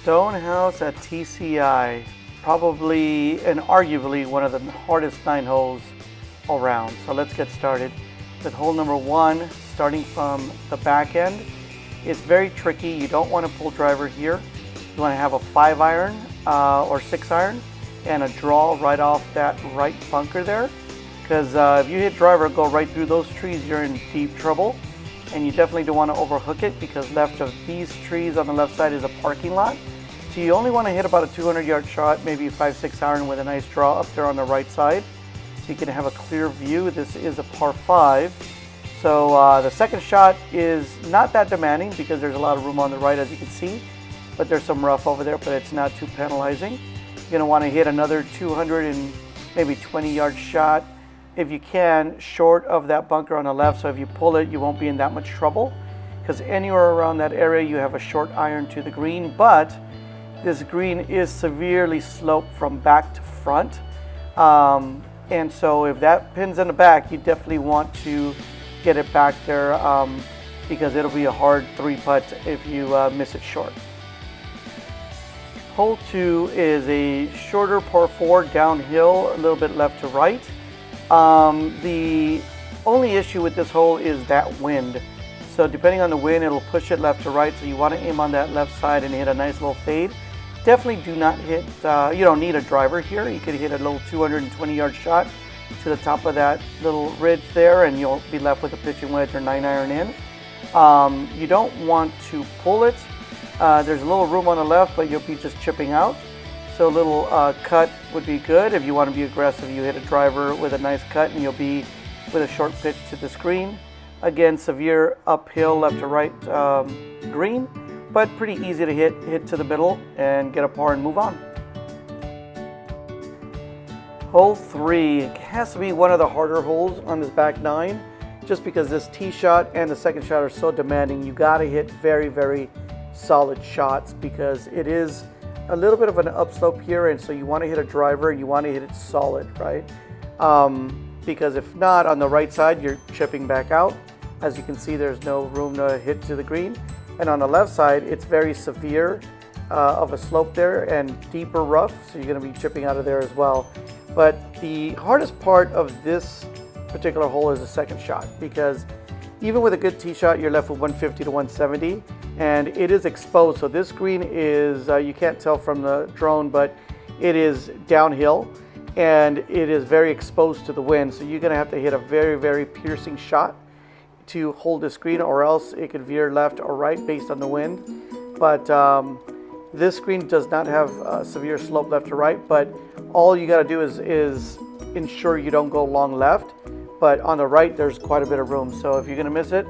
Stonehouse at TCI, probably and arguably one of the hardest 9 holes around. So let's get started with hole number 1, starting from the back end. It's very tricky. You don't want to pull driver here. You want to have a 5-iron or 6-iron and a draw right off that right bunker there, because if you hit driver, go right through those trees, you're in deep trouble. And you definitely don't want to overhook it, because left of these trees on the left side is a parking lot. So you only want to hit about a 200-yard shot, maybe 5-6 iron with a nice draw up there on the right side, so you can have a clear view. This is a par 5. So the second shot is not that demanding because there's a lot of room on the right, as you can see, but there's some rough over there, but it's not too penalizing. You're going to want to hit another 200 and maybe 20-yard shot, if you can, short of that bunker on the left. So if you pull it, you won't be in that much trouble, because anywhere around that area you have a short iron to the green. But this green is severely sloped from back to front, and so if that pin's in the back, you definitely want to get it back there, because it'll be a hard 3-putt if you miss it short. Hole 2 is a shorter par 4 downhill, a little bit left to right. The only issue with this hole is that wind. So depending on the wind, it'll push it left to right. So you want to aim on that left side and hit a nice little fade. Definitely do not hit, you don't need a driver here. You could hit a little 220-yard shot to the top of that little ridge there, and you'll be left with a pitching wedge or 9-iron in. You don't want to pull it. There's a little room on the left, but you'll be just chipping out. So a little cut would be good. If you want to be aggressive, you hit a driver with a nice cut, and you'll be with a short pitch to the screen. Again, severe uphill left to right green, but pretty easy to hit to the middle and get a par and move on. Hole 3 has to be one of the harder holes on this back 9, just because this tee shot and the second shot are so demanding. You got to hit very, very solid shots, because it is a little bit of an upslope here, and so you want to hit a driver and you want to hit it solid, right? Because if not, on the right side you're chipping back out. As you can see, there's no room to hit to the green, and on the left side it's very severe of a slope there and deeper rough, so you're going to be chipping out of there as well. But the hardest part of this particular hole is the second shot, because even with a good tee shot, you're left with 150 to 170, and it is exposed. So this green is, you can't tell from the drone, but it is downhill, and it is very exposed to the wind. So you're going to have to hit a very, very piercing shot to hold this green, or else it could veer left or right based on the wind. But this green does not have a severe slope left to right, but all you got to do is ensure you don't go long left. But on the right, there's quite a bit of room. So if you're going to miss it,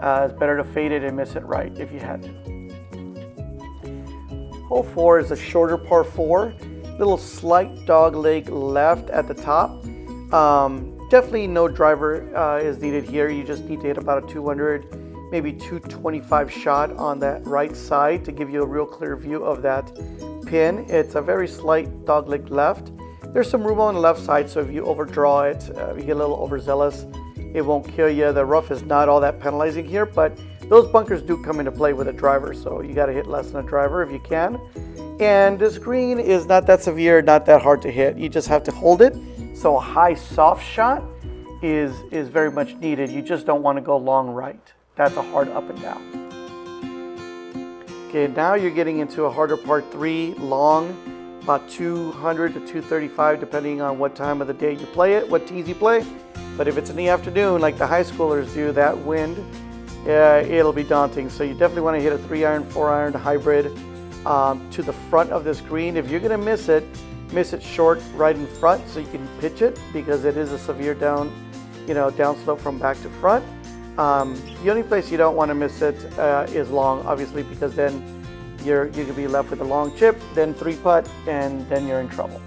it's better to fade it and miss it right if you had to. Hole 4 is a shorter par 4. Little slight dog leg left at the top. Definitely no driver is needed here. You just need to hit about a 200, maybe 225 shot on that right side to give you a real clear view of that pin. It's a very slight dog leg left. There's some room on the left side, so if you overdraw it, if you get a little overzealous, it won't kill you. The rough is not all that penalizing here, but those bunkers do come into play with a driver, so you got to hit less than a driver if you can. And this green is not that severe, not that hard to hit. You just have to hold it. So a high soft shot is very much needed. You just don't want to go long right. That's a hard up and down. Okay, now you're getting into a harder par 3, long, about 200 to 235, depending on what time of the day you play it, what tees you play. But if it's in the afternoon, like the high schoolers do, that wind, it'll be daunting. So you definitely want to hit a 3-iron, 4-iron hybrid to the front of this green. If you're going to miss it short right in front so you can pitch it, because it is a severe downslope from back to front. The only place you don't want to miss it is long, obviously, because then you could be left with a long chip, then 3-putt, and then you're in trouble.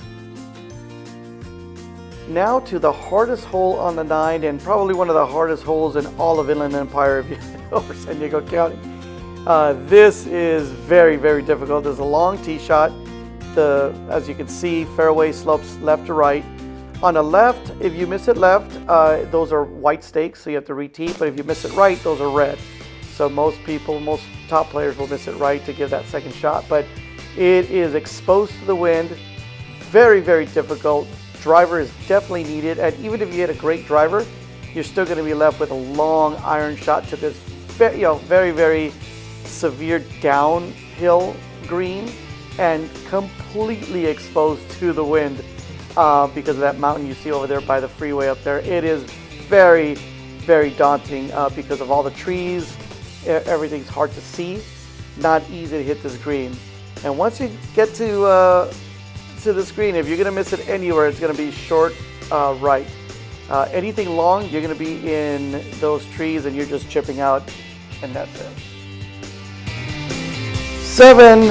Now to the hardest hole on the 9, and probably one of the hardest holes in all of Inland Empire if you're over San Diego County. This is very, very difficult. There's a long tee shot. As you can see, fairway slopes left to right. On the left, if you miss it left, those are white stakes, so you have to re-tee. But if you miss it right, those are red. So most top players will miss it right to give that second shot. But It is exposed to the wind, very, very difficult. Driver is definitely needed, and even if you hit a great driver, you're still going to be left with a long iron shot to this very, very severe downhill green and completely exposed to the wind because of that mountain you see over there by the freeway up there. It is very, very daunting because of all the trees. Everything's hard to see. Not easy to hit this green. And once you get to this green, if you're going to miss it anywhere, it's going to be short right. Anything long, you're going to be in those trees and you're just chipping out, and that's it. 7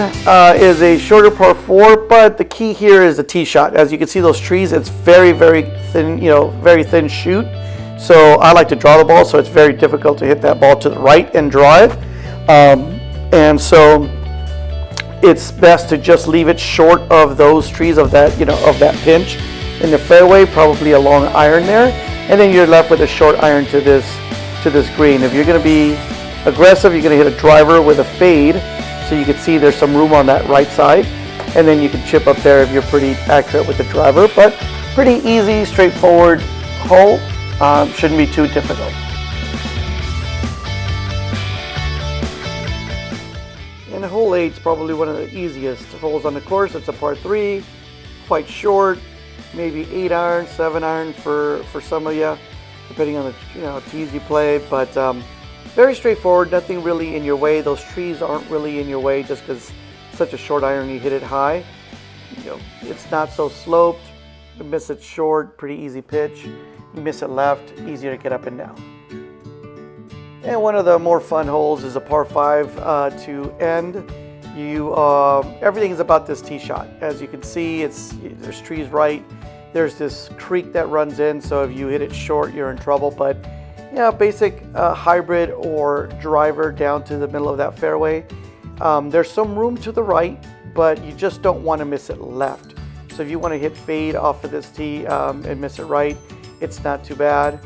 is a shorter par 4, but the key here is the tee shot. As you can see, those trees, it's very, very thin, very thin shoot. So I like to draw the ball, so it's very difficult to hit that ball to the right and draw it. And so it's best to just leave it short of those trees, of that, of that pinch in the fairway, probably a long iron there, and then you're left with a short iron to this green. If you're going to be aggressive, you're going to hit a driver with a fade, so you can see there's some room on that right side, and then you can chip up there if you're pretty accurate with the driver. But pretty easy, straightforward hole. Shouldn't be too difficult. And hole 8 is probably one of the easiest holes on the course. It's a par 3, quite short, maybe 8 iron, 7 iron for some of you, depending on the tees you play. But very straightforward, nothing really in your way. Those trees aren't really in your way just because such a short iron, you hit it high. It's not so sloped. You miss it short, pretty easy pitch. You miss it left, easier to get up and down. And one of the more fun holes is a par 5 to end. Everything is about this tee shot. As you can see, there's trees right. There's this creek that runs in, so if you hit it short, you're in trouble. But basic hybrid or driver down to the middle of that fairway. There's some room to the right, but you just don't want to miss it left. So if you want to hit fade off of this tee and miss it right, it's not too bad.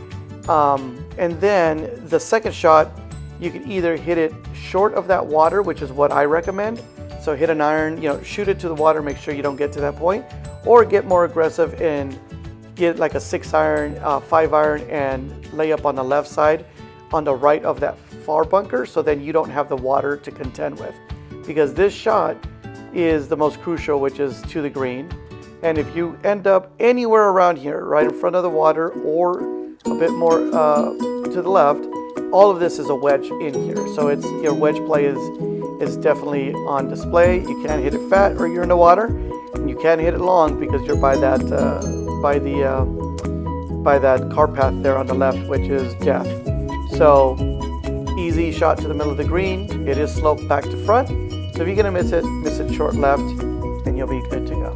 And then the second shot, you can either hit it short of that water, which is what I recommend. So hit an iron, shoot it to the water, make sure you don't get to that point, or get more aggressive and get like a 6 iron, 5 iron, and lay up on the left side on the right of that far bunker, so then you don't have the water to contend with. Because this shot is the most crucial, which is to the green. And if you end up anywhere around here, right in front of the water or a bit more to the left, all of this is a wedge in here. So your wedge play is definitely on display. You can't hit it fat or you're in the water, and you can't hit it long because you're by that car path there on the left, which is death. So easy shot to the middle of the green. It is sloped back to front. So if you're gonna miss it short left, and you'll be good to go.